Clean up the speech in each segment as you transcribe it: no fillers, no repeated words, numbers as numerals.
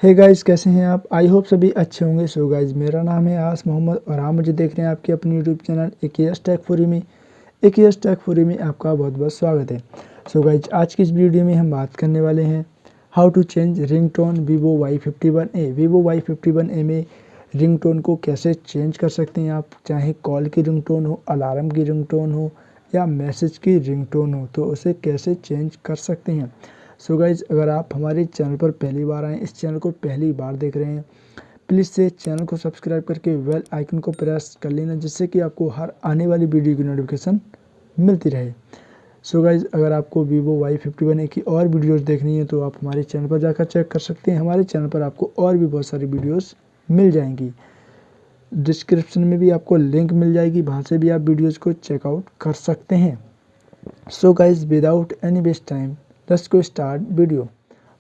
Hey guys, कैसे हैं आप? आई होप सभी अच्छे होंगे। सो गाइस, मेरा नाम है आस मोहम्मद और आप मुझे देख रहे हैं आपके अपने यूट्यूब चैनल Aks Tech4u में। Aks Tech4u में आपका बहुत बहुत स्वागत है। सो गाइस, आज की इस वीडियो में हम बात करने वाले हैं how to change ringtone Vivo Y51A। Vivo Y51A में रिंगटोन को कैसे चेंज कर सकते हैं आप, चाहे कॉल की रिंगटोन हो, अलार्म की रिंगटोन हो या मैसेज की रिंगटोन हो, तो उसे कैसे चेंज कर सकते हैं। सो गाइज़, अगर आप हमारे चैनल पर पहली बार आएँ, इस चैनल को पहली बार देख रहे हैं, प्लीज़ से चैनल को सब्सक्राइब करके बेल आइकन को प्रेस कर लेना, जिससे कि आपको हर आने वाली वीडियो की नोटिफिकेशन मिलती रहे। सो गाइज़, अगर आपको Vivo Y51A की और वीडियोज़ देखनी है तो आप हमारे चैनल पर जाकर चेक कर सकते हैं। हमारे चैनल पर आपको और भी बहुत सारी वीडियोज़ मिल जाएंगी। डिस्क्रिप्शन में भी आपको लिंक मिल जाएगी, वहाँ से भी आप वीडियोज़ को चेकआउट कर सकते हैं। So guys, without any waste time, let's go start video.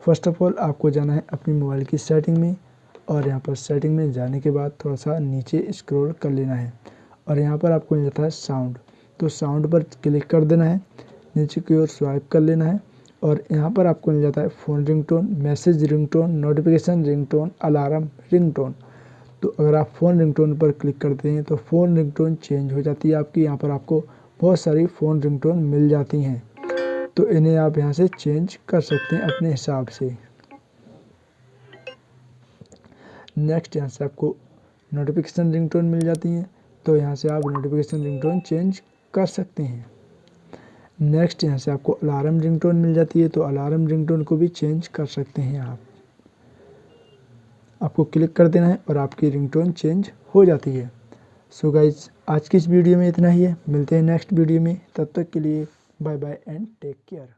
First of all आपको जाना है अपनी मोबाइल की सेटिंग में, और यहाँ पर सेटिंग में जाने के बाद थोड़ा सा नीचे स्क्रॉल कर लेना है और यहाँ पर आपको मिल जाता है साउंड। तो साउंड पर क्लिक कर देना है, नीचे की ओर स्वाइप कर लेना है और यहाँ पर आपको मिल जाता है phone ringtone, message ringtone, notification ringtone, alarm ringtone. तो अगर आप फ़ोन रिंगटोन पर क्लिक करते हैं तो फ़ोन रिंगटोन चेंज हो जाती है आपकी। यहाँ पर आपको बहुत सारी फ़ोन रिंगटोन मिल जाती हैं, तो इन्हें आप यहाँ से चेंज कर सकते हैं अपने हिसाब से। नेक्स्ट, यहाँ से आपको नोटिफिकेशन रिंगटोन मिल जाती हैं, तो यहाँ से आप नोटिफिकेशन रिंगटोन चेंज कर सकते हैं। नेक्स्ट, यहाँ से आपको अलार्म रिंगटोन मिल जाती है, तो अलार्म रिंगटोन को भी चेंज कर सकते हैं आप। आपको क्लिक कर देना है और आपकी रिंगटोन चेंज हो जाती है। सो गाइज, आज की इस वीडियो में इतना ही है। मिलते हैं नेक्स्ट वीडियो में, तब तक के लिए bye bye and take care.